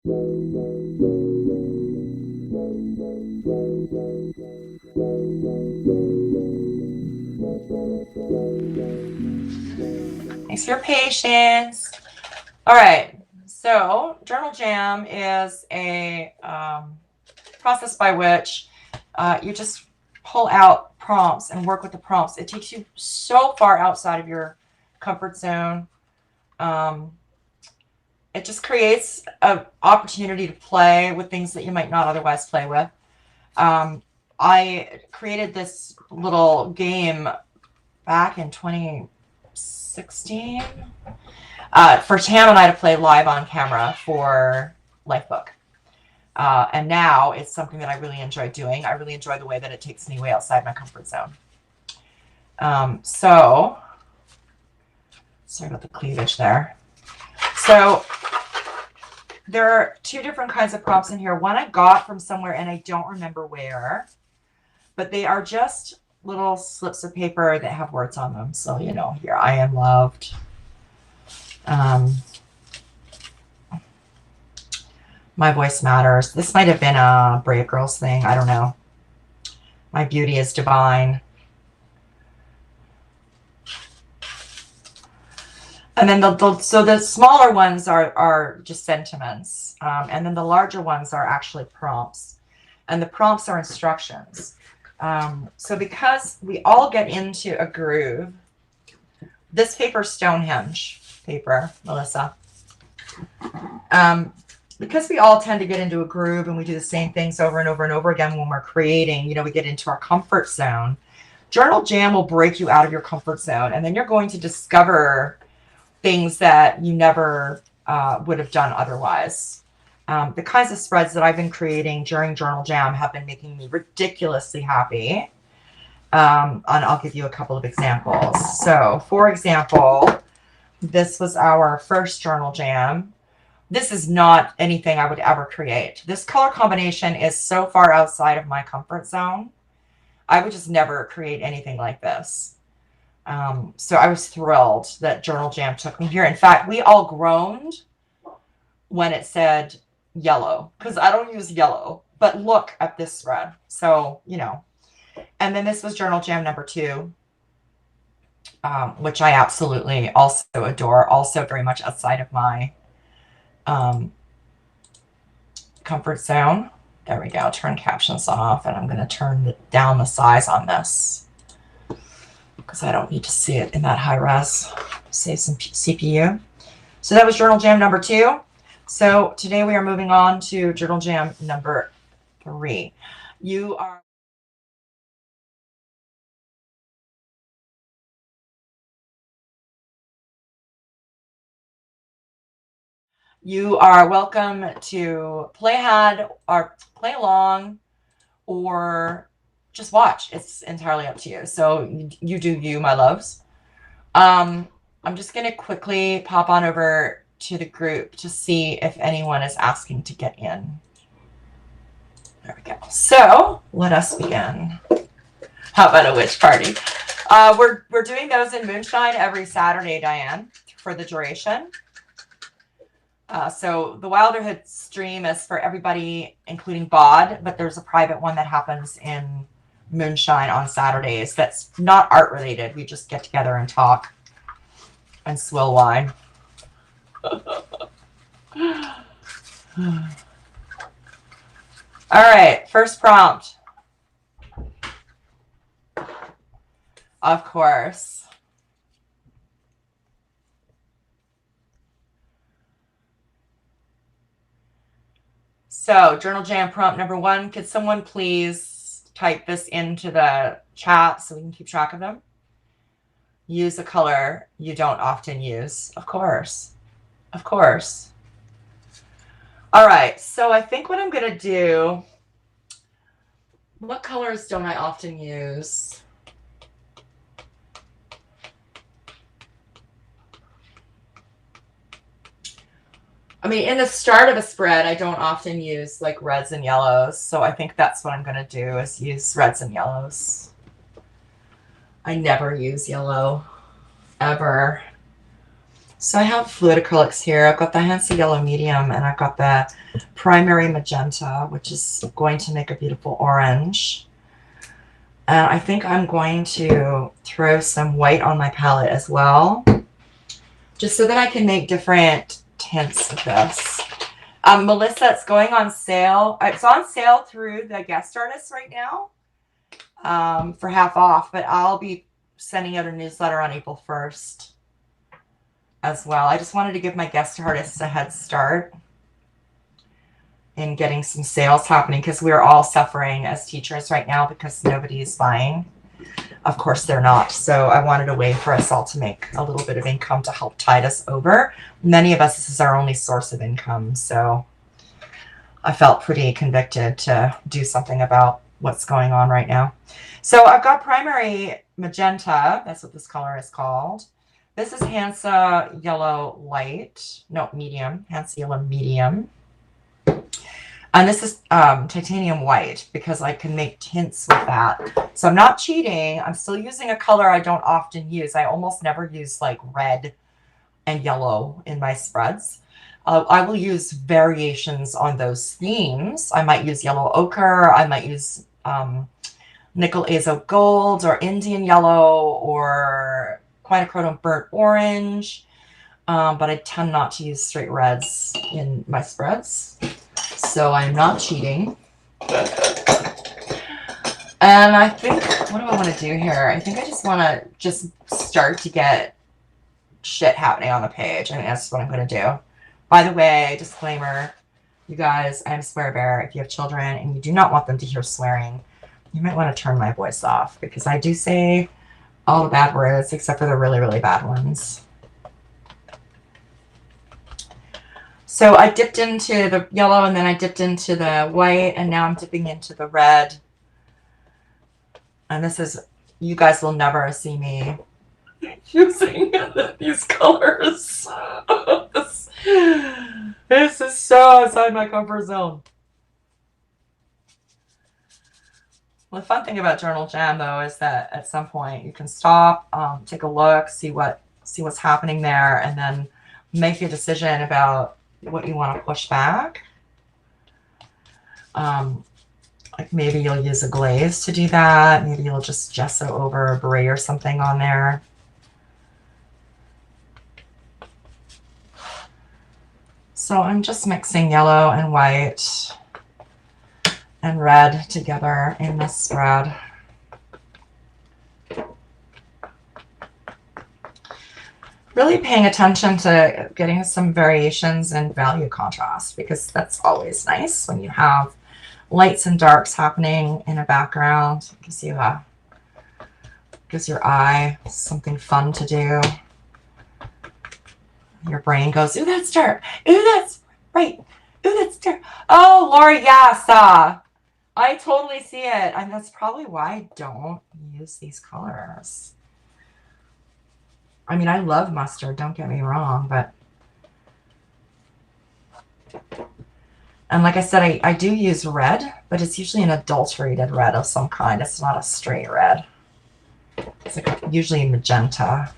Thanks for your patience. All right, so Journal Jam is a process by which you just pull out prompts and work with the prompts. It takes you so far outside of your comfort zone. It just creates an opportunity to play with things that you might not otherwise play with. I created this little game back in 2016 for Tam and I to play live on camera for Lifebook. And now it's something that I really enjoy doing. I really enjoy the way that it takes me way outside my comfort zone. So, sorry about the cleavage there. So there are two different kinds of prompts in here. One I got from somewhere and I don't remember where, but they are just little slips of paper that have words on them. So, you know, here, I am loved. My voice matters. This might have been a Brave Girls thing. I don't know. My beauty is divine. And then so the smaller ones are just sentiments. And then the larger ones are actually prompts. And the prompts are instructions. So because we all get into a groove, this paper, Stonehenge paper, Melissa, because we all tend to get into a groove and we do the same things over and over and over again when we're creating, you know, we get into our comfort zone. Journal Jam will break you out of your comfort zone, and then you're going to discover things that you never would have done otherwise. The kinds of spreads that I've been creating during Journal Jam have been making me ridiculously happy. And I'll give you a couple of examples. So, for example, this was our first Journal Jam. This is not anything I would ever create. This color combination is so far outside of my comfort zone. I would just never create anything like this. So I was thrilled that Journal Jam took me here. In fact, we all groaned when it said yellow, because I don't use yellow, but look at this spread. So, you know, and then this was Journal Jam number 2, which I absolutely also adore, also very much outside of my comfort zone. There we go. Turn captions off, and I'm going to turn down the size on this because I don't need to see it in that high res. Save some CPU. So that was Journal Jam number 2. So today we are moving on to Journal Jam number 3. You are welcome to play ahead or play along or just watch. It's entirely up to you. So you do you, my loves. I'm just going to quickly pop on over to the group to see if anyone is asking to get in. There we go. So let us begin. How about a witch party? We're doing those in Moonshine every Saturday, Diane, for the duration. So the Wilderhood stream is for everybody, including Bod, but there's a private one that happens in Moonshine on Saturdays that's not art related. We just get together and talk and swill wine. All right, first prompt. Of course. So, Journal Jam prompt number 1. Could someone please type this into the chat so we can keep track of them? Use a color you don't often use. Of course. Of course. All right. So I think what I'm going to do, what colors don't I often use? I mean, in the start of a spread, I don't often use like reds and yellows. So I think that's what I'm going to do is use reds and yellows. I never use yellow, ever. So I have fluid acrylics here. I've got the Hansa Yellow Medium, and I've got the Primary Magenta, which is going to make a beautiful orange. And I think I'm going to throw some white on my palette as well, just so that I can make different tints of this. Melissa, it's going on sale. It's on sale through the guest artists right now for half off, but I'll be sending out a newsletter on April 1st as well. I just wanted to give my guest artists a head start in getting some sales happening, because we're all suffering as teachers right now because nobody's buying. Of course they're not. So I wanted a way for us all to make a little bit of income to help tide us over. Many of us, this is our only source of income. So I felt pretty convicted to do something about what's going on right now. So I've got Primary Magenta. That's what this color is called. This is Hansa Yellow Light. No, Medium. Hansa Yellow Medium. And this is titanium white, because I can make tints with that. So I'm not cheating. I'm still using a color I don't often use. I almost never use like red and yellow in my spreads. I will use variations on those themes. I might use yellow ochre. I might use nickel azo gold or Indian yellow or quinacridone burnt orange. But I tend not to use straight reds in my spreads. So I'm not cheating. And I think, what do I want to do here? I think I just want to start to get shit happening on the page. I think that's what I'm going to do. By the way, disclaimer, you guys, I'm a swear bear. If you have children and you do not want them to hear swearing, you might want to turn my voice off, because I do say all the bad words except for the really, really bad ones. So I dipped into the yellow, and then I dipped into the white, and now I'm dipping into the red. And this is, you guys will never see me using these colors. This is so outside my comfort zone. Well, the fun thing about Journal Jam, though, is that at some point you can stop, take a look, see what's happening there, and then make your decision about what you want to push back. Like maybe you'll use a glaze to do that. Maybe you'll just gesso over a beret or something on there. So I'm just mixing yellow and white and red together in this spread. Really paying attention to getting some variations in value contrast, because that's always nice when you have lights and darks happening in a background. It gives your eye something fun to do. Your brain goes, ooh, that's dark. Ooh, that's right. Ooh, that's dark. Oh, Lori, yes. I totally see it. And that's probably why I don't use these colors. I mean, I love mustard, don't get me wrong, but... And like I said, I do use red, but it's usually an adulterated red of some kind. It's not a straight red. It's like usually magenta.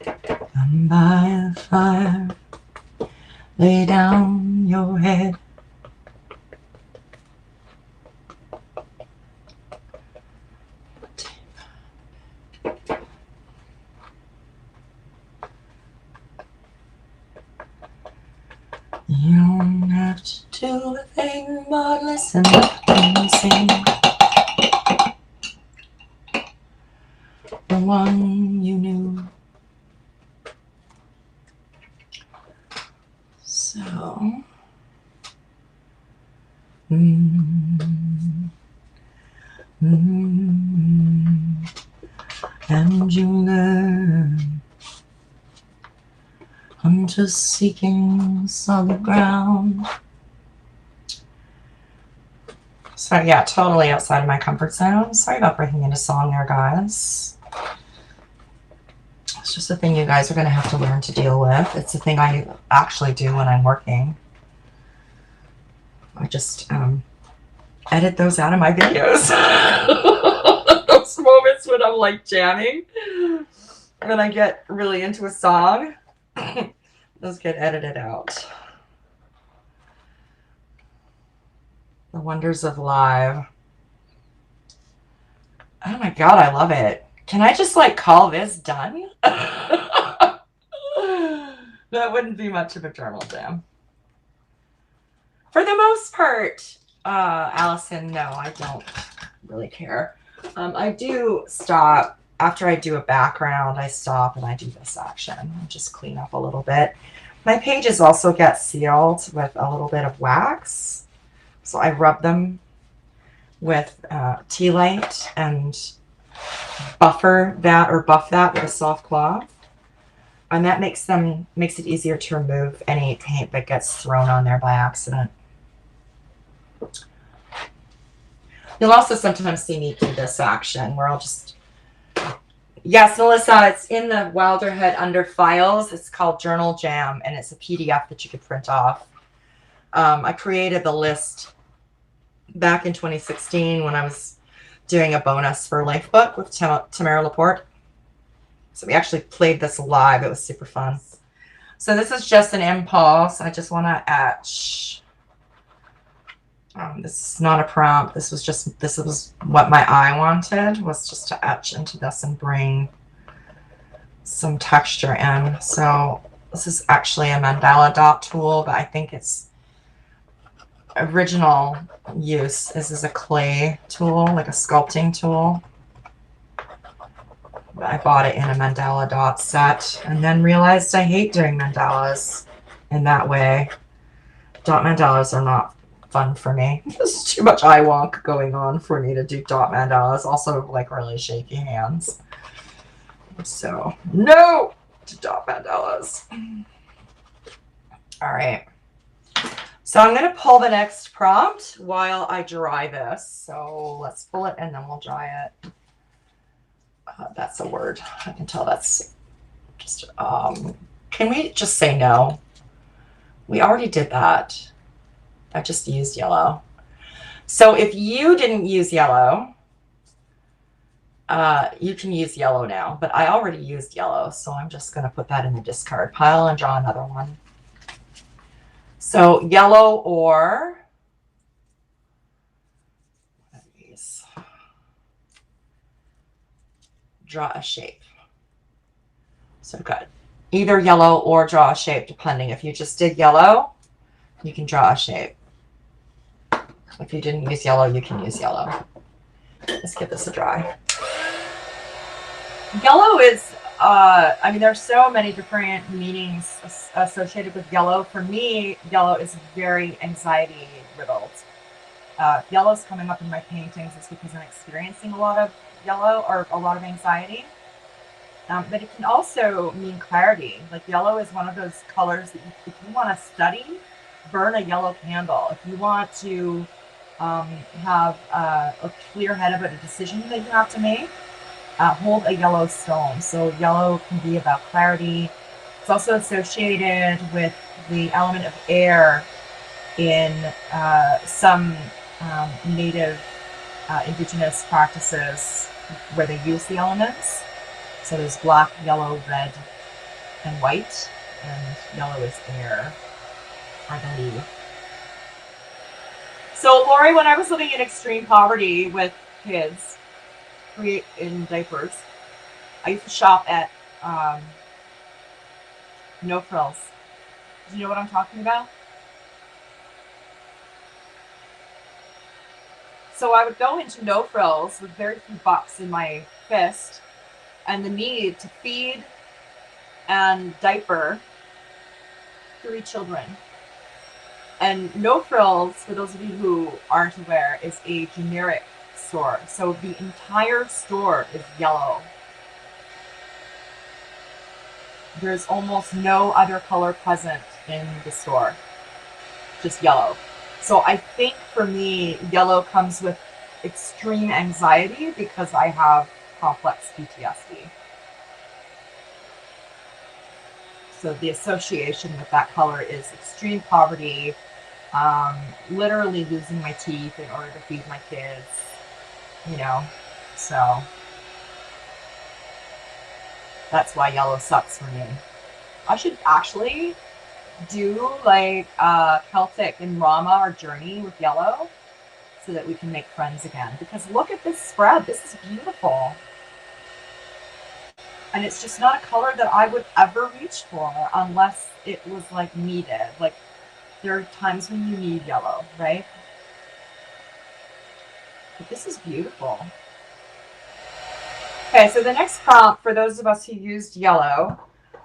Come by the fire, lay down your head. You don't have to do a thing but listen to me sing. The one you knew. So, and you learn. I'm just seeking solid ground. So yeah, totally outside of my comfort zone. Sorry about breaking into song there, guys. It's just a thing you guys are going to have to learn to deal with. It's a thing I actually do when I'm working. I just edit those out of my videos. Those those moments when I'm like jamming and then I get really into a song. Those get edited out. The wonders of live. Oh my God, I love it. Can I just like call this done? That wouldn't be much of a journal jam. For the most part, Allison, no, I don't really care. I do stop after I do a background. I stop and I do this action and just clean up a little bit. My pages also get sealed with a little bit of wax, so I rub them with tea light and buff that with a soft cloth, and that makes it easier to remove any paint that gets thrown on there by accident. You'll also sometimes see me do this action where I'll just, yes, Melissa, it's in the Wilderhood under files. It's called Journal Jam, and it's a PDF that you could print off. I created the list back in 2016 when I was doing a bonus for Lifebook with Tamara Laporte. So we actually played this live. It was super fun. So this is just an impulse. I just want to etch. This is not a prompt. This was what my eye wanted, was just to etch into this and bring some texture in. So this is actually a mandala dot tool, but I think its original use is a clay tool, like a sculpting tool. I bought it in a mandala dot set and then realized I hate doing mandalas in that way. Dot mandalas are not fun for me. There's too much eye wonk going on for me to do dot mandalas. Also, like, really shaky hands. So, no to dot mandalas. All right. So I'm going to pull the next prompt while I dry this. So let's pull it and then we'll dry it. That's a word. I can tell that's just, can we just say no? We already did that. I just used yellow. So if you didn't use yellow, you can use yellow now, but I already used yellow. So I'm just going to put that in the discard pile and draw another one. So yellow or one of these. Draw a shape. So good. Either yellow or draw a shape, depending. If you just did yellow, you can draw a shape. If you didn't use yellow, you can use yellow. Let's give this a dry. Yellow is, I mean, there's so many different meanings associated with yellow. For me, yellow is very anxiety riddled. Yellow's coming up in my paintings is because I'm experiencing a lot of yellow or a lot of anxiety. But it can also mean clarity. Like, yellow is one of those colors that if you want to study, burn a yellow candle. If you want to have a clear head about a decision that you have to make, hold a yellow stone. So yellow can be about clarity. It's also associated with the element of air in some native indigenous practices where they use the elements. So there's black, yellow, red, and white, and yellow is air, I believe. So Lori, when I was living in extreme poverty with kids in diapers, I used to shop at No Frills. Do you know what I'm talking about? So I would go into No Frills with very few bucks in my fist and the need to feed and diaper 3 children. And No Frills, for those of you who aren't aware, is a generic store. So the entire store is yellow. There's almost no other color present in the store, just yellow. So I think for me, yellow comes with extreme anxiety because I have complex PTSD. So the association with that color is extreme poverty, literally losing my teeth in order to feed my kids, you know. So That's why yellow sucks for me. I should actually do like Celtic and Rama, our journey with yellow, so that we can make friends again. Because look at this spread. This is beautiful. And it's just not a color that I would ever reach for unless it was like needed. Like there are times when you need yellow, right? But this is beautiful. Okay, so the next prompt for those of us who used yellow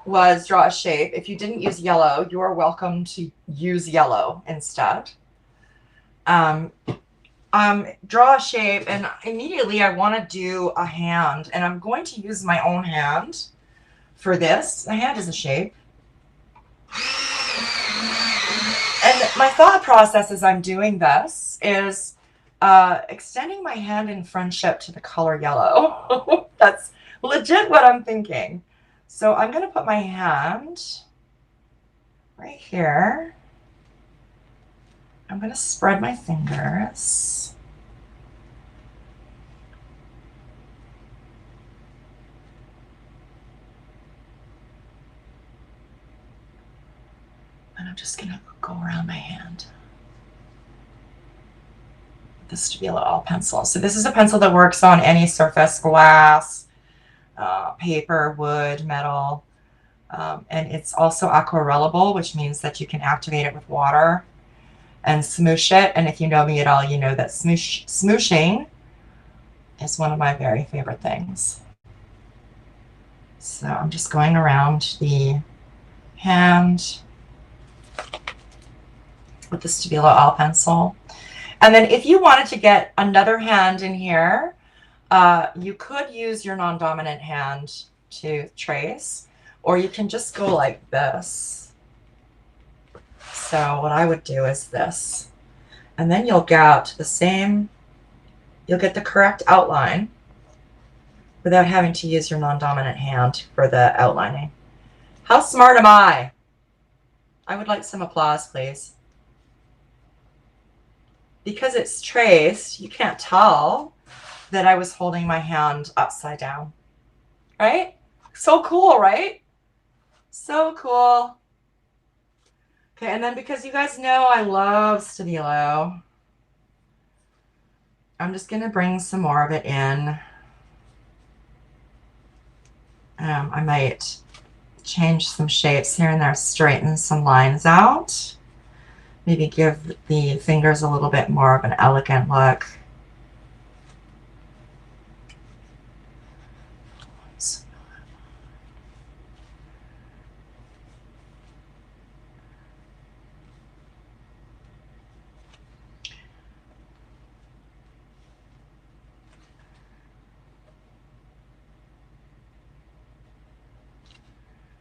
was draw a shape. If you didn't use yellow, you are welcome to use yellow instead. Draw a shape, and immediately I want to do a hand, and I'm going to use my own hand for this. A hand is a shape. And my thought process as I'm doing this is extending my hand in friendship to the color yellow. That's legit what I'm thinking. So I'm going to put my hand right here. I'm going to spread my fingers. And I'm just going to go around my hand. The Stabilo All pencil. So this is a pencil that works on any surface, glass, paper, wood, metal. And it's also aquarellable, which means that you can activate it with water and smoosh it. And if you know me at all, you know that smooshing is one of my very favorite things. So I'm just going around the hand with the Stabilo All pencil. And then if you wanted to get another hand in here, you could use your non-dominant hand to trace, or you can just go like this. So what I would do is this, and then you'll get the same, you'll get the correct outline without having to use your non-dominant hand for the outlining. How smart am I? I would like some applause, please. Because it's traced, you can't tell that I was holding my hand upside down, right? So cool, right? So cool. Okay, and then because you guys know I love Stabilo, I'm just going to bring some more of it in. I might change some shapes here and there, straighten some lines out. Maybe give the fingers a little bit more of an elegant look.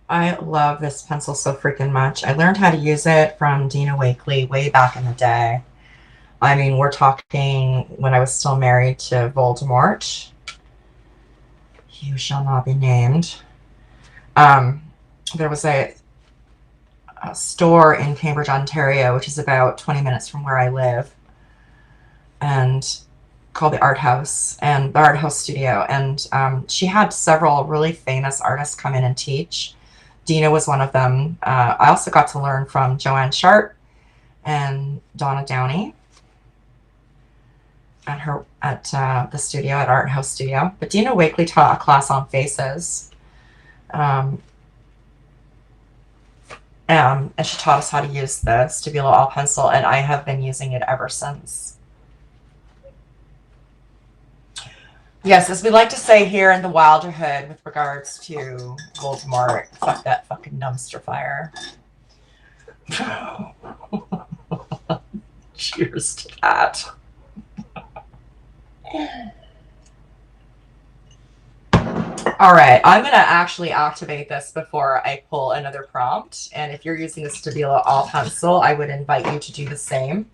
I love this pencil so freaking much. I learned how to use it from Dina Wakley way back in the day. I mean, we're talking when I was still married to Voldemort. He who shall not be named. There was a store in Cambridge, Ontario, which is about 20 minutes from where I live, and called the Art House and the Art House Studio. And she had several really famous artists come in and teach. Dina was one of them. I also got to learn from Joanne Sharp and Donna Downey at the studio, at Art House Studio. But Dina Wakley taught a class on faces. And she taught us how to use the Stabilo All pencil, and I have been using it ever since. Yes, as we like to say here in the Wilderhood with regards to Voldemort, fuck that fucking dumpster fire. Cheers to that. All right, I'm going to actually activate this before I pull another prompt. And if you're using the Stabilo All pencil, I would invite you to do the same.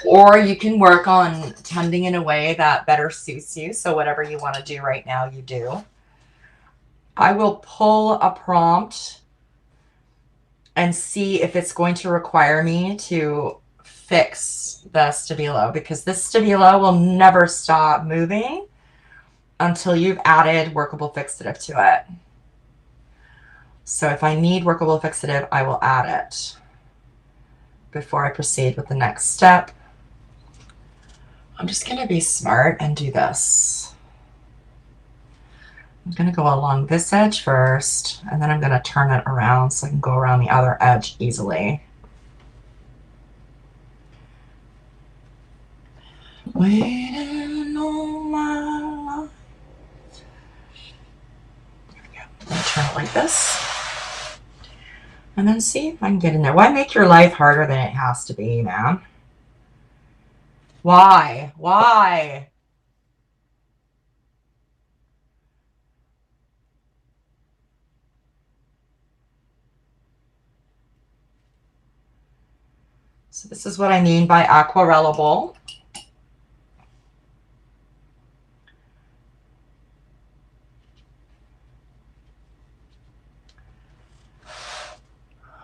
Or you can work on tending in a way that better suits you. So whatever you want to do right now, you do. I will pull a prompt and see if it's going to require me to fix the Stabilo, because this Stabilo will never stop moving until you've added Workable Fixative to it. So if I need Workable Fixative, I will add it before I proceed with the next step. I'm just going to be smart and do this. I'm going to go along this edge first, and then I'm going to turn it around so I can go around the other edge easily. Waiting on my life. There we go. I'm going to turn it like this. And then see if I can get in there. Why make your life harder than it has to be, man? Why? Why? So this is what I mean by aquarellable.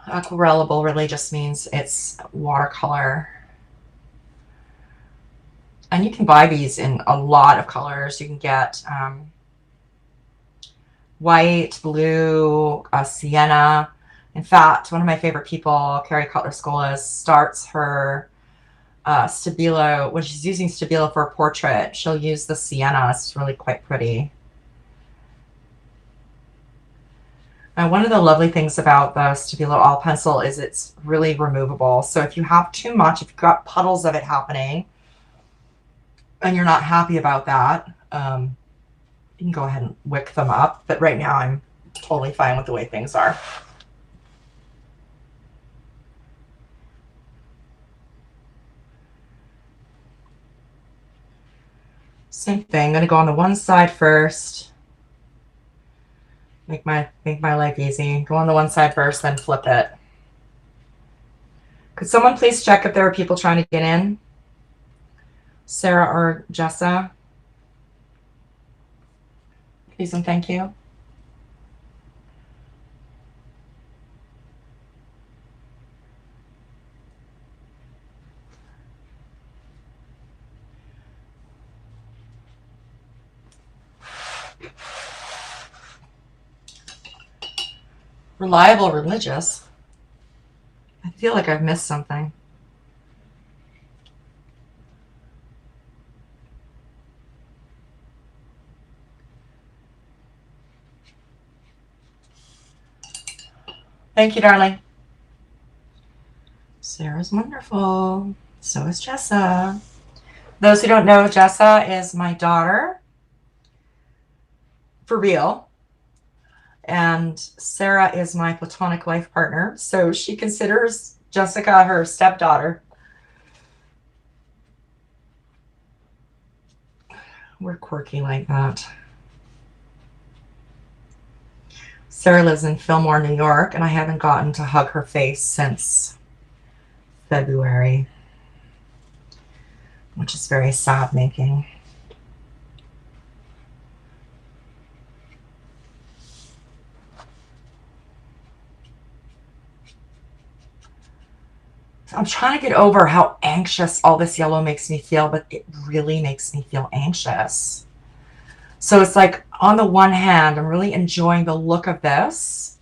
Aquarellable really just means it's watercolor. And you can buy these in a lot of colors. You can get white, blue, sienna. In fact, one of my favorite people, Carrie Cutler-Scholas, starts her Stabilo. When she's using Stabilo for a portrait, she'll use the sienna. It's really quite pretty. And one of the lovely things about the Stabilo All Pencil is it's really removable. So if you have too much, if you've got puddles of it happening and you're not happy about that, you can go ahead and wick them up. But right now I'm totally fine with the way things are. Same thing. I'm going to go on the one side first. Make my life easy. Go on the one side first, then flip it. Could someone please check if there are people trying to get in? Sarah or Jessa? Please and thank you. Reliable religious. I feel like I've missed something. Thank you, darling. Sarah's wonderful. So is Jessa. Those who don't know, Jessa is my daughter. For real. And Sarah is my platonic life partner. So she considers Jessica her stepdaughter. We're quirky like that. Sarah lives in Fillmore, New York, and I haven't gotten to hug her face since February, which is very sad making. I'm trying to get over how anxious all this yellow makes me feel, but it really makes me feel anxious. So it's like, on the one hand, I'm really enjoying the look of this,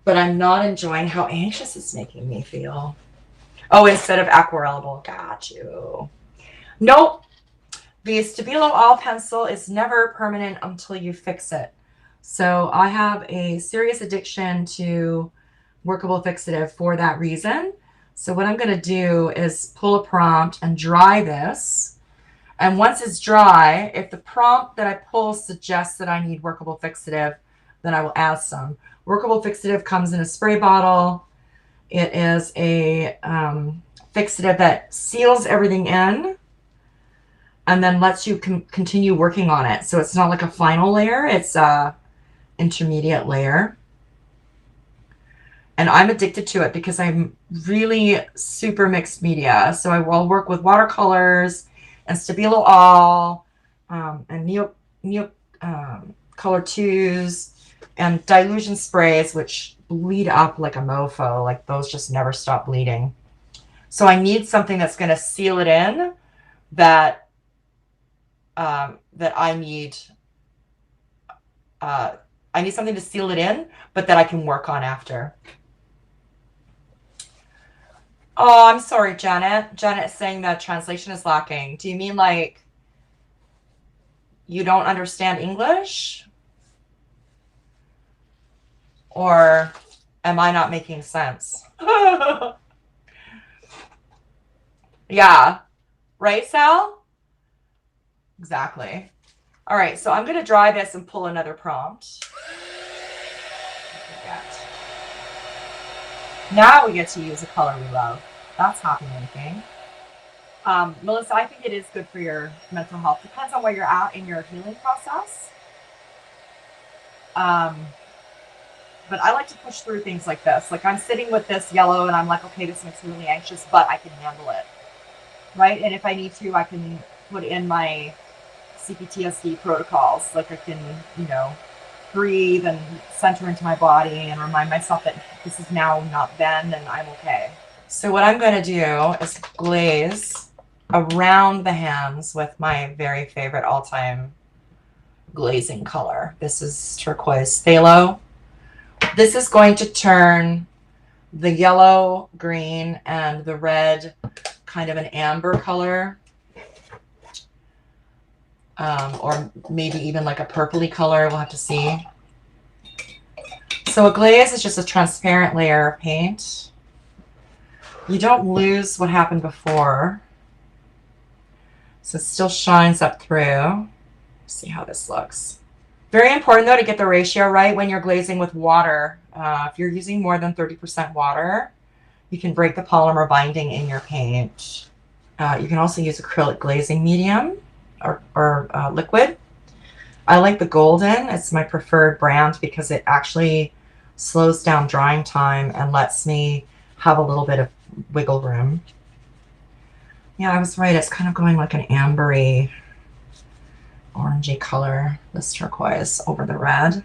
but I'm not enjoying how anxious it's making me feel. Oh, instead of aquarellable. Got you. Nope. The Stabilo All Pencil is never permanent until you fix it. So I have a serious addiction to Workable Fixative for that reason. So what I'm going to do is pull a prompt and dry this. And once it's dry, if the prompt that I pull suggests that I need Workable Fixative, then I will add some. Workable Fixative comes in a spray bottle. It is a fixative that seals everything in and then lets you continue working on it. So it's not like a final layer, it's a intermediate layer. And I'm addicted to it because I'm really super mixed media. So I will work with watercolors and Stabilo All and Neo Color 2s and dilution sprays, which bleed up like a mofo. Like those just never stop bleeding. So I need something that's going to seal it in that that I need I need something to seal it in, but that I can work on after. Oh, I'm sorry, Janet. Janet is saying that translation is lacking. Do you mean like you don't understand English? Or am I not making sense? Yeah. Right, Sal? Exactly. All right, so I'm going to dry this and pull another prompt. Now we get to use a color we love. That's happy making. Melissa, I think it is good for your mental health. Depends on where you're at in your healing process. But I like to push through things like this. Like I'm sitting with this yellow and I'm like, okay, this makes me really anxious, but I can handle it. Right? And if I need to, I can put in my CPTSD protocols. Like I can, you know, breathe and center into my body and remind myself that this is now, not then, and I'm okay. So what I'm going to do is glaze around the hands with my very favorite all-time glazing color. This is Turquoise Halo. This is going to turn the yellow, green, and the red kind of an amber color. Or maybe even like a purpley color. We'll have to see. So a glaze is just a transparent layer of paint. You don't lose what happened before. So it still shines up through. See how this looks. Very important though to get the ratio right when you're glazing with water. If you're using more than 30% water, you can break the polymer binding in your paint. You can also use acrylic glazing medium or liquid. I like the golden. It's my preferred brand because it actually slows down drying time and lets me have a little bit of wiggle room. Yeah, I was right. It's kind of going like an ambery, orangey color, this turquoise over the red.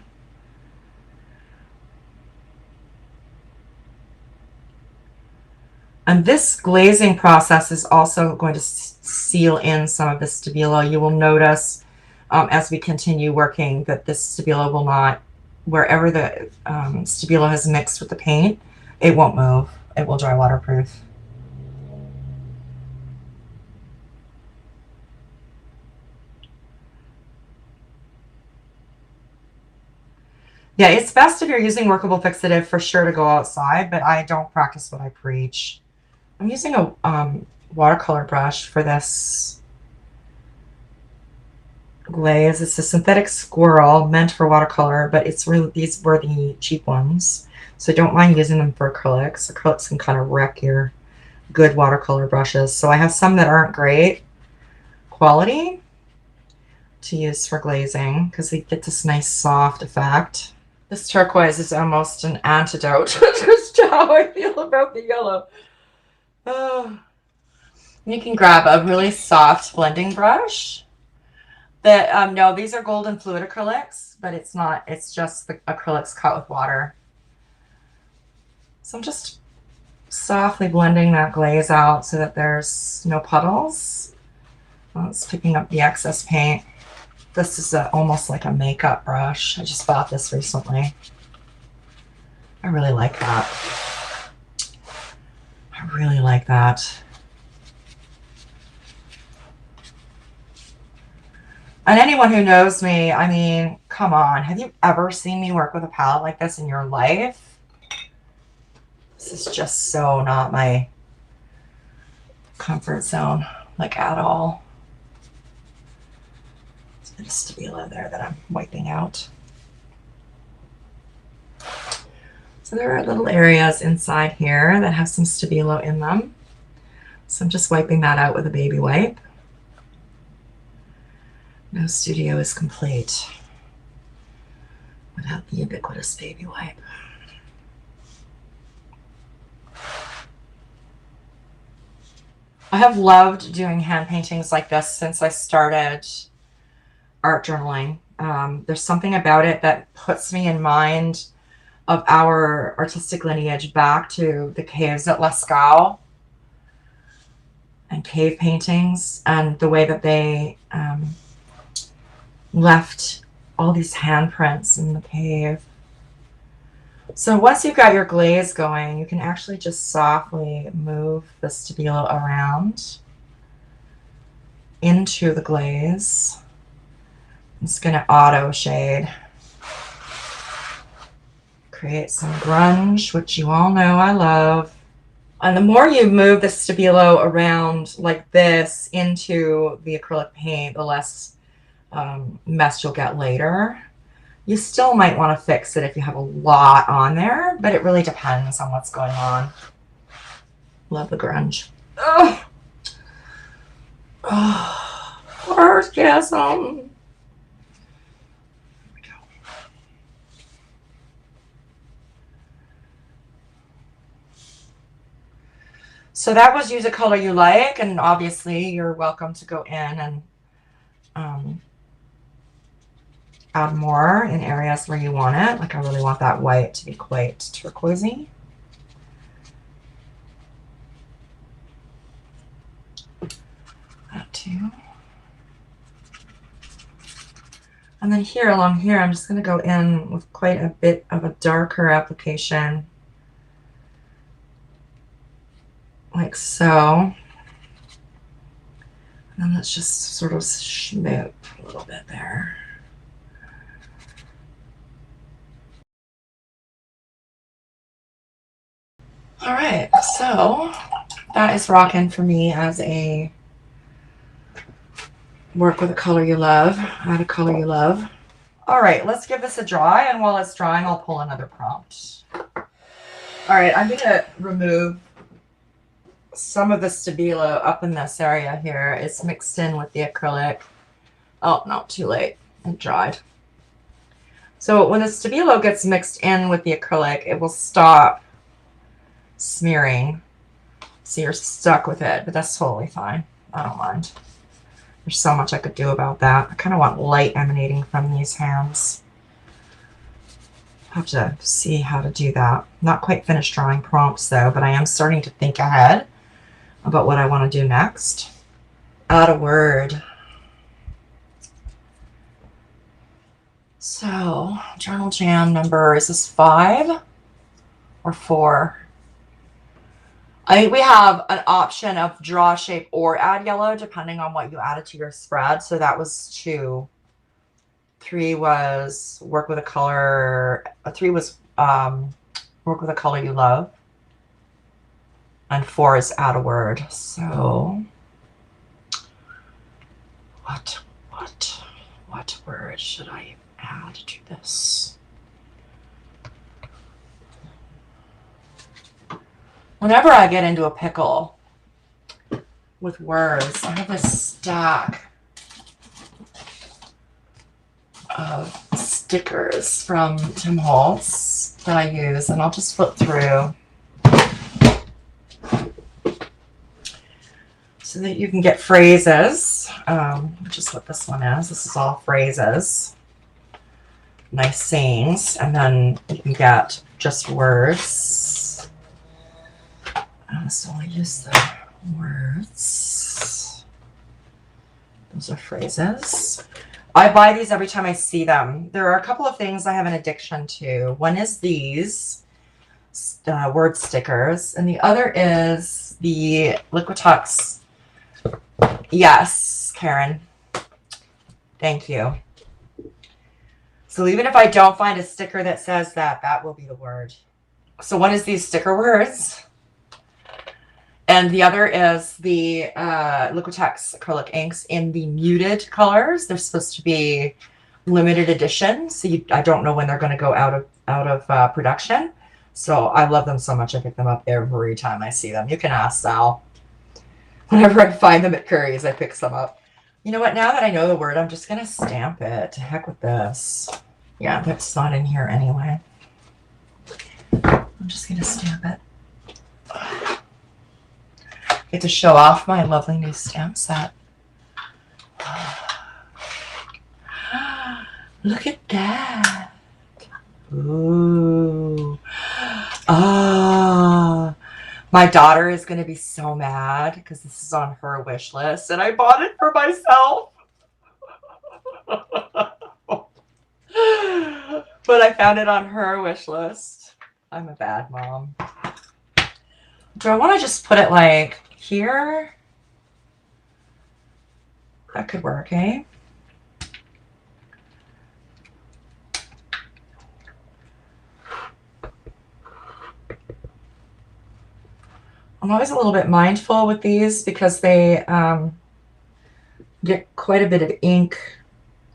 And this glazing process is also going to seal in some of the stabilo. You will notice as we continue working that this stabilo will not, wherever the stabilo has mixed with the paint, it won't move. It will dry waterproof. Yeah, it's best if you're using Workable Fixative for sure to go outside, but I don't practice what I preach. I'm using a watercolor brush for this glaze. It's a synthetic squirrel meant for watercolor, but it's really, these were the cheap ones. So don't mind using them for acrylics. Acrylics can kind of wreck your good watercolor brushes. So I have some that aren't great quality to use for glazing because they get this nice soft effect. This turquoise is almost an antidote to how I feel about the yellow. Oh. You can grab a really soft blending brush. That no, these are golden fluid acrylics, but it's not. It's just the acrylics cut with water. So I'm just softly blending that glaze out so that there's no puddles. Well, it's picking up the excess paint. This is almost like a makeup brush. I just bought this recently. I really like that. I really like that. And anyone who knows me, I mean, come on. Have you ever seen me work with a palette like this in your life? This is just so not my comfort zone, like at all. There's a bit of stabilo there that I'm wiping out. So there are little areas inside here that have some stabilo in them. So I'm just wiping that out with a baby wipe. No studio is complete without the ubiquitous baby wipe. I have loved doing hand paintings like this since I started art journaling. There's something about it that puts me in mind of our artistic lineage back to the caves at Lascaux and cave paintings and the way that they left all these handprints in the pave. So once you've got your glaze going, you can actually just softly move the stabilo around into the glaze. I'm just going to auto shade. Create some grunge, which you all know I love. And the more you move the stabilo around like this into the acrylic paint, the less mess you'll get later. You still might want to fix it if you have a lot on there, but it really depends on what's going on. Love the grunge. Oh, oh, orgasm. So that was use a color you like, and obviously you're welcome to go in and add more in areas where you want it. Like I really want that white to be quite turquoisey. That too. And then here, along here, I'm just going to go in with quite a bit of a darker application. Like so. And then let's just sort of schmoop a little bit there. All right, so that is rocking for me as a work with a color you love, add a color you love. All right, let's give this a dry, and while it's drying, I'll pull another prompt. All right, I'm gonna remove some of the stabilo up in this area here. It's mixed in with the acrylic. Oh, no, too late, it dried. So when the stabilo gets mixed in with the acrylic, it will stop smearing. So you're stuck with it, but that's totally fine. I don't mind. There's so much I could do about that. I kind of want light emanating from these hands. I'll have to see how to do that. Not quite finished drawing prompts though, but I am starting to think ahead about what I want to do next. Add a word. So, journal jam number, is this 5 or 4? I think we have an option of draw shape or add yellow, depending on what you added to your spread. So that was 2. 3 was work with a color. 3 was work with a color you love. And 4 is add a word. So what word should I add to this? Whenever I get into a pickle with words, I have this stack of stickers from Tim Holtz that I use, and I'll just flip through so that you can get phrases, which is what this one is. This is all phrases, nice sayings, and then you can get just words. So I'll use the words. Those are phrases. I buy these every time I see them. There are a couple of things I have an addiction to. One is these word stickers, and the other is the Liquitex. Yes, Karen. Thank you. So even if I don't find a sticker that says that, that will be the word. So one is these sticker words. And the other is the Liquitex acrylic inks in the muted colors. They're supposed to be limited edition, so I don't know when they're going to go out of production. So I love them so much. I pick them up every time I see them. You can ask Sal. Whenever I find them at Curry's, I pick some up. You know what? Now that I know the word, I'm just going to stamp it. To heck with this. Yeah, that's not in here anyway. I'm just going to stamp it. Get to show off my lovely new stamp set. Look at that. Ooh. Ah. My daughter is going to be so mad because this is on her wish list and I bought it for myself. But I found it on her wish list. I'm a bad mom. Do I want to just put it like here? That could work, eh? I'm always a little bit mindful with these because they get quite a bit of ink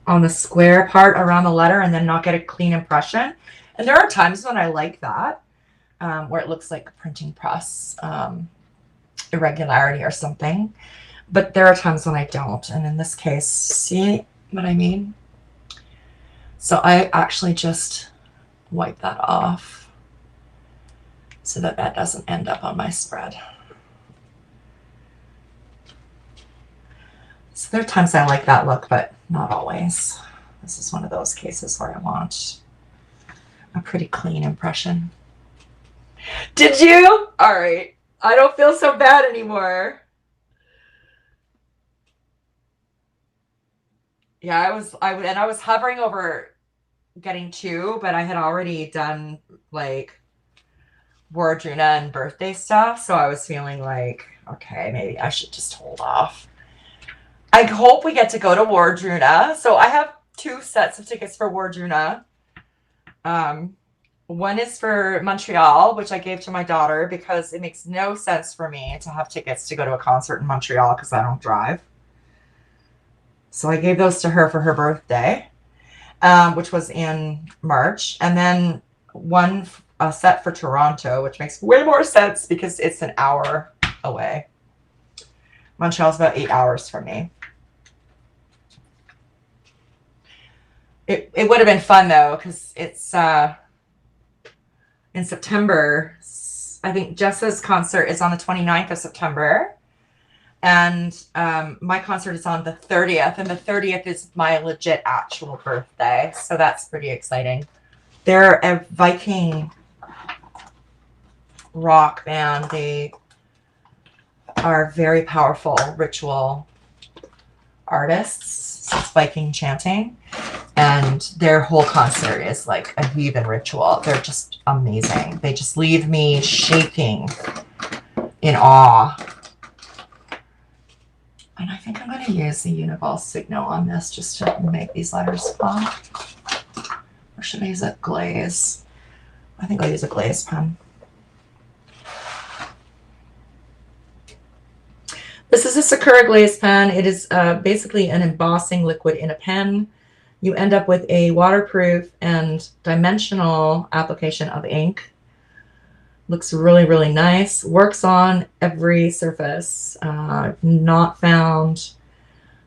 on the square part around the letter and then not get a clean impression. And there are times when I like that, where it looks like a printing press irregularity or something. But there are times when I don't. And in this case, see what I mean? So I actually just wipe that off so that that doesn't end up on my spread. So there are times I like that look, but not always. This is one of those cases where I want a pretty clean impression. Did you? All right. I don't feel so bad anymore. Yeah, I was hovering over getting 2, but I had already done like Wardruna and birthday stuff, so I was feeling like, okay, maybe I should just hold off. I hope we get to go to Wardruna. So I have 2 sets of tickets for Wardruna. One is for Montreal, which I gave to my daughter because it makes no sense for me to have tickets to go to a concert in Montreal because I don't drive. So I gave those to her for her birthday, which was in March. And then a set for Toronto, which makes way more sense because it's an hour away. Montreal's about 8 hours from me. It would have been fun though, because it's in September. I think Jessa's concert is on the 29th of September. And my concert is on the 30th. And the 30th is my legit actual birthday. So that's pretty exciting. They're a Viking rock band. They are very powerful ritual artists. So it's Viking chanting. And their whole concert is like a heathen ritual. They're just amazing. They just leave me shaking in awe. And I think I'm going to use the Uniball Signo on this just to make these letters pop. Or should I use a glaze? I think I'll use a glaze pen. This is a Sakura Glaze pen. It is basically an embossing liquid in a pen. You end up with a waterproof and dimensional application of ink. Looks really, really nice. Works on every surface. I've not found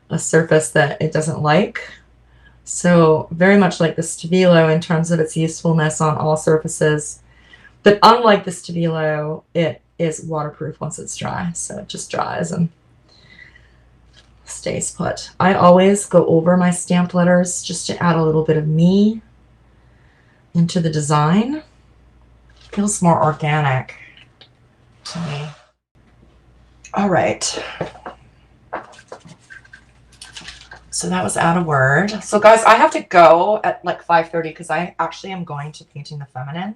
a surface that it doesn't like. So very much like the Stabilo in terms of its usefulness on all surfaces. But unlike the Stabilo, it is waterproof once it's dry. So it just dries and stays put. I always go over my stamped letters just to add a little bit of me into the design. Feels more organic to me. All right. So that was Add a Word. So guys, I have to go at like 5:30 because I actually am going to Painting the Feminine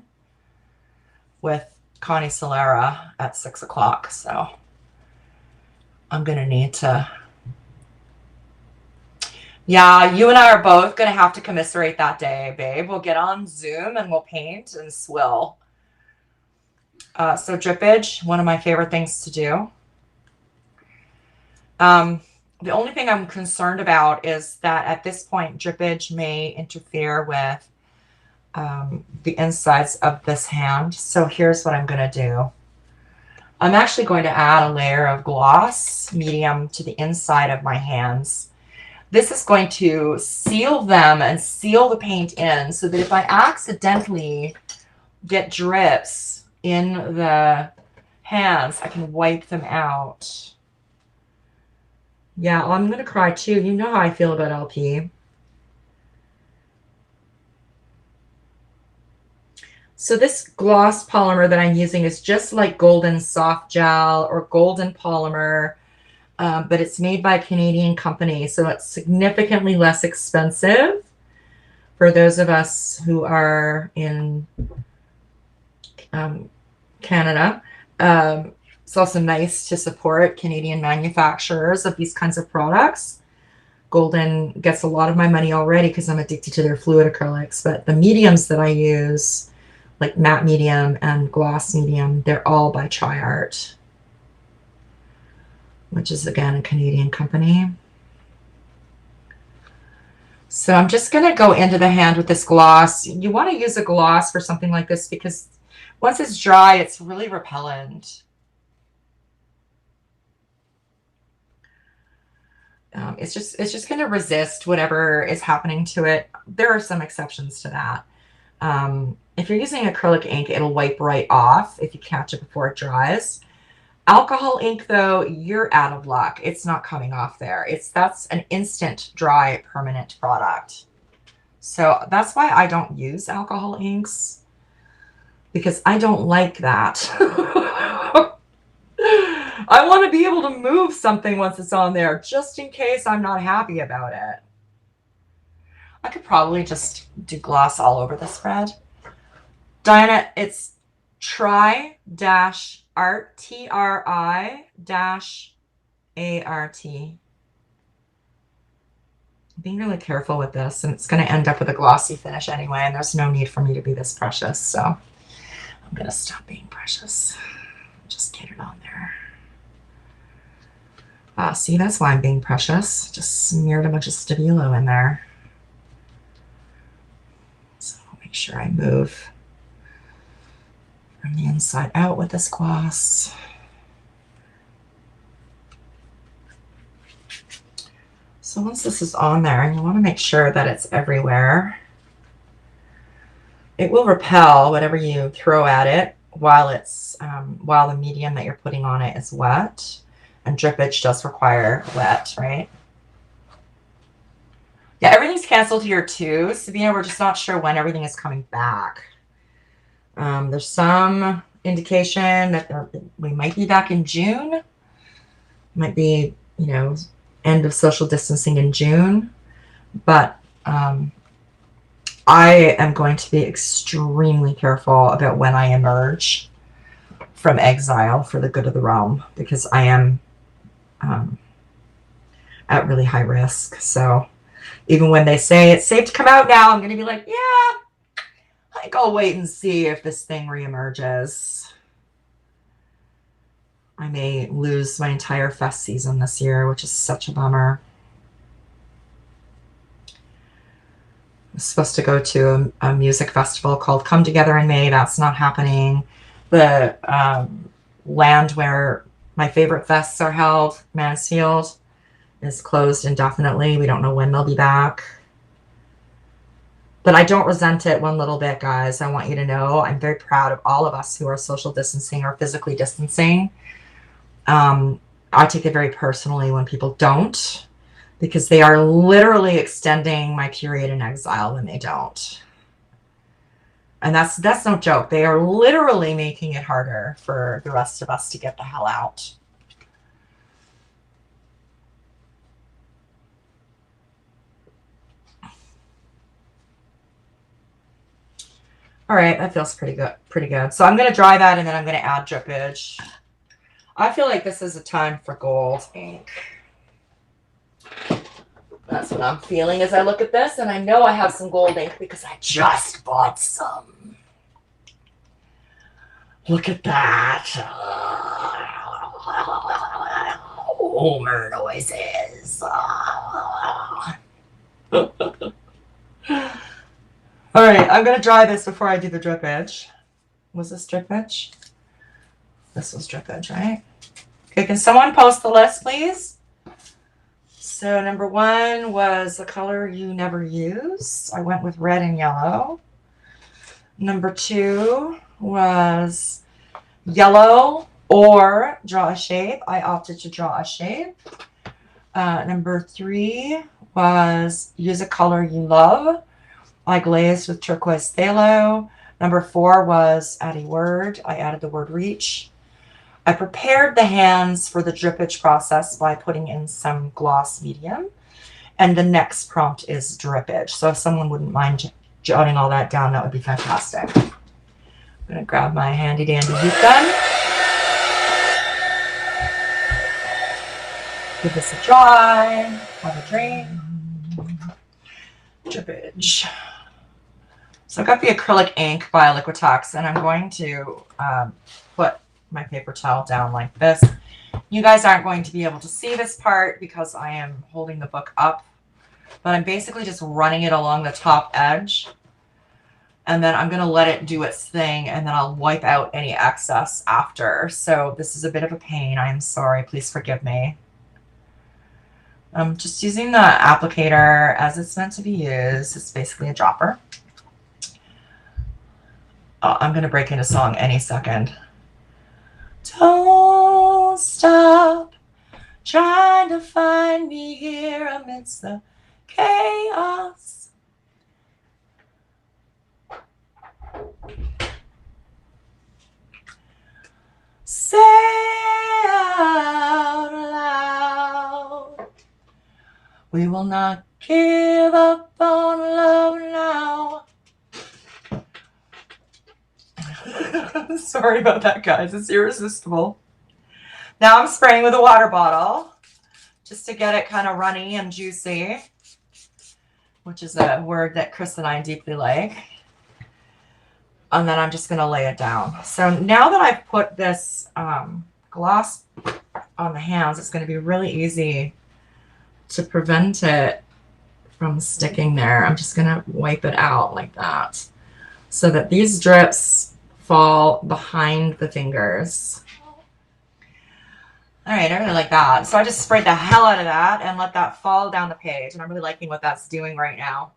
with Connie Solera at 6 o'clock. So I'm going to need to... Yeah, you and I are both going to have to commiserate that day, babe. We'll get on Zoom and we'll paint and swill. So drippage, one of my favorite things to do. The only thing I'm concerned about is that at this point, drippage may interfere with the insides of this hand. So here's what I'm going to do. I'm actually going to add a layer of gloss medium to the inside of my hands. This is going to seal them and seal the paint in so that if I accidentally get drips in the hands, I can wipe them out. Yeah, well, I'm going to cry too. You know how I feel about LP. So this gloss polymer that I'm using is just like Golden Soft Gel or Golden Polymer. But it's made by a Canadian company, so it's significantly less expensive For those of us who are in Canada, it's also nice to support Canadian manufacturers of these kinds of products. Golden gets a lot of my money already because I'm addicted to their fluid acrylics, but the mediums that I use, like matte medium and gloss medium, they're all by TriArt, which is again a Canadian company. So I'm just going to go into the hand with this gloss. You want to use a gloss for something like this because once it's dry, it's really repellent. It's just going to resist whatever is happening to it. There are some exceptions to that. If you're using acrylic ink, it'll wipe right off if you catch it before it dries. Alcohol ink, though, you're out of luck. It's not coming off there. That's an instant dry permanent product. So that's why I don't use alcohol inks, because I don't like that. I want to be able to move something once it's on there, just in case I'm not happy about it. I could probably just do gloss all over the spread. Diana, it's try-art, T-R-I-ART. I'm being really careful with this, and it's going to end up with a glossy finish anyway, and there's no need for me to be this precious, so I'm going to stop being precious. Just get it on there. See, that's why I'm being precious. Just smeared a bunch of Stabilo in there. So I'll make sure I move from the inside out with this gloss. So once this is on there, and you want to make sure that it's everywhere, it will repel whatever you throw at it while it's while the medium that you're putting on it is wet. And drippage does require wet, right? Yeah, everything's canceled here too. Sabina, we're just not sure when everything is coming back. There's some indication that we might be back in June. Might be, you know, end of social distancing in June. But I am going to be extremely careful about when I emerge from exile for the good of the realm, because I am at really high risk. So even when they say it's safe to come out now, I'm going to be like, yeah, I think I'll wait and see if this thing reemerges. I may lose my entire fest season this year, which is such a bummer. I'm supposed to go to a music festival called Come Together in May. That's not happening. The land where my favorite fests are held, Mansfield, is closed indefinitely. We don't know when they'll be back. But I don't resent it one little bit, guys. I want you to know I'm very proud of all of us who are social distancing or physically distancing. I take it very personally when people don't, because they are literally extending my period in exile when they don't. And that's no joke. They are literally making it harder for the rest of us to get the hell out. All right, that feels pretty good. So I'm going to dry that, and then I'm going to add drippage. I feel like this is a time for gold ink. That's what I'm feeling as I look at this, and I know I have some gold ink because I just bought some. Look at that. Homer noises. All right, I'm going to dry this before I do the drip edge. Was this drip edge? This was drip edge, right? Okay, can someone post the list, please? So number 1 was the color you never use. I went with red and yellow. Number 2 was yellow or draw a shape. I opted to draw a shape. Number 3 was use a color you love. I glazed with Turquoise Halo. Number 4 was add a word. I added the word reach. I prepared the hands for the drippage process by putting in some gloss medium. And the next prompt is drippage. So if someone wouldn't mind jotting all that down, that would be fantastic. I'm going to grab my handy dandy heat gun. Give this a try. Have a drink. Drippage. So I've got the acrylic ink by Liquitex, and I'm going to put my paper towel down like this. You guys aren't going to be able to see this part because I am holding the book up, but I'm basically just running it along the top edge, and then I'm going to let it do its thing, and then I'll wipe out any excess after. So this is a bit of a pain. I am sorry. Please forgive me. I'm just using the applicator as it's meant to be used. It's basically a dropper. I'm going to break into song any second. Don't stop trying to find me here amidst the chaos. Say out loud, we will not give up on love now. Sorry about that, guys. It's irresistible. Now I'm spraying with a water bottle just to get it kind of runny and juicy, which is a word that Chris and I deeply like. And then I'm just going to lay it down. So now that I've put this gloss on the hands, it's going to be really easy to prevent it from sticking there. I'm just going to wipe it out like that so that these drips fall behind the fingers. All right, I really like that. So I just sprayed the hell out of that and let that fall down the page. And I'm really liking what that's doing right now.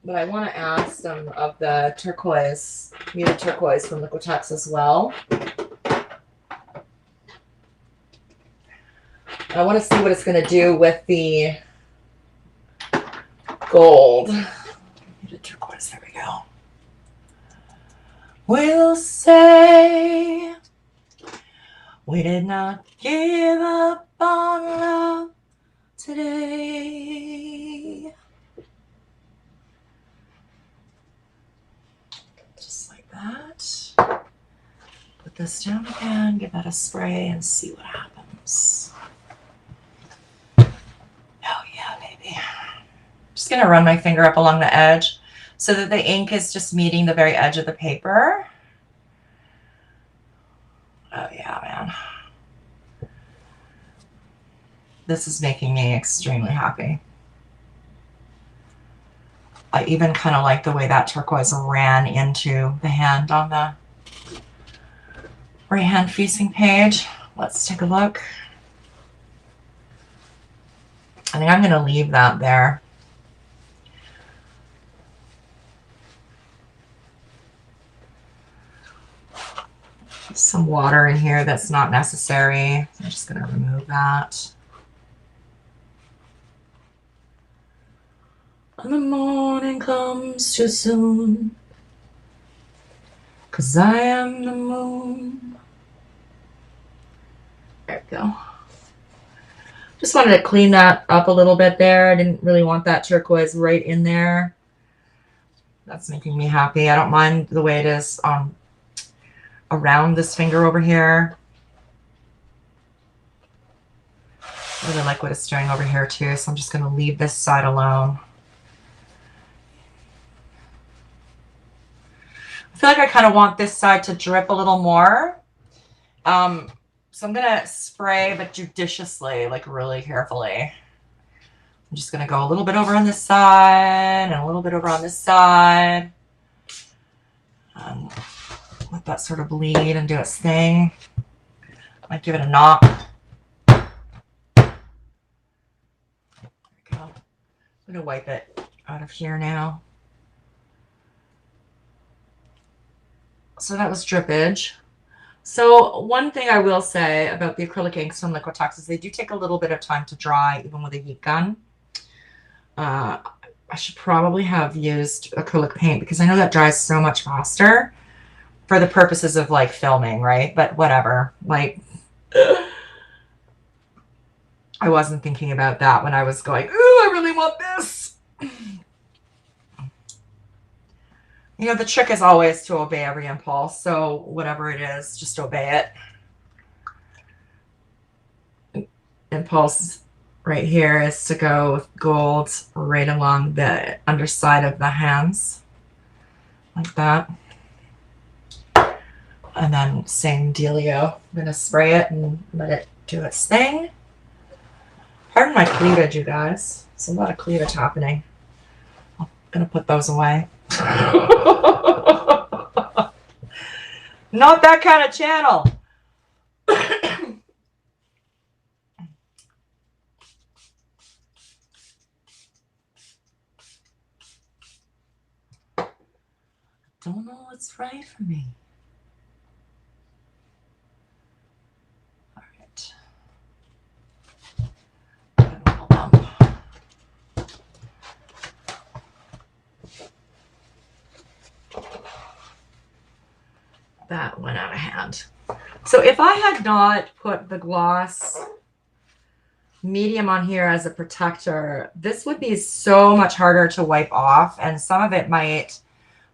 But I want to add some of the turquoise, muted turquoise from Liquitex as well. I want to see what it's going to do with the gold. Muted turquoise, there we go. We'll say we did not give up on love today. Just like that. Put this down again, give that a spray, and see what happens. Oh yeah, baby. Just gonna run my finger up along the edge so that the ink is just meeting the very edge of the paper. Oh yeah, man. This is making me extremely happy. I even kind of like the way that turquoise ran into the hand on the right hand facing page. Let's take a look. I think I'm going to leave that there. Some water in here that's not necessary. I'm just going to remove that. And the morning comes too soon, 'cause I am the moon. There we go. Just wanted to clean that up a little bit there. I didn't really want that turquoise right in there. That's making me happy. I don't mind the way it is around this finger over here. I really like what it's doing over here too, so I'm just going to leave this side alone. I feel like I kind of want this side to drip a little more. So I'm going to spray, but judiciously, like really carefully. I'm just going to go a little bit over on this side and a little bit over on this side. Let that sort of bleed and do its thing. Might give it a knock. There we go. I'm going to wipe it out of here now. So that was drippage. So one thing I will say about the acrylic inks from Liquitex is they do take a little bit of time to dry, even with a heat gun. I should probably have used acrylic paint because I know that dries so much faster for the purposes of like filming, right? But whatever. Like, I wasn't thinking about that when I was going, ooh, I really want this. You know, the trick is always to obey every impulse. So whatever it is, just obey it. Impulse right here is to go with gold right along the underside of the hands, like that. And then same dealio. I'm going to spray it and let it do its thing. Pardon my cleavage, you guys. There's a lot of cleavage happening. I'm going to put those away. Not that kind of channel. Don't know what's right for me. All right. Hold on. That went out of hand. So if I had not put the gloss medium on here as a protector, this would be so much harder to wipe off, and some of it might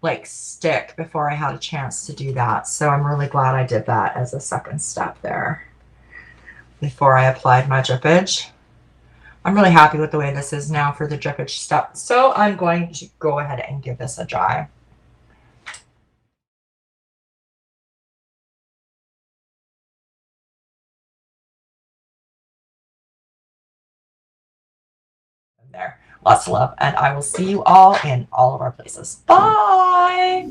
like stick before I had a chance to do that. So I'm really glad I did that as a second step there before I applied my drippage. I'm really happy with the way this is now for the drippage step. So I'm going to go ahead and give this a dry. There. Lots of love, and I will see you all in all of our places. Bye!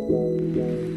Thank you.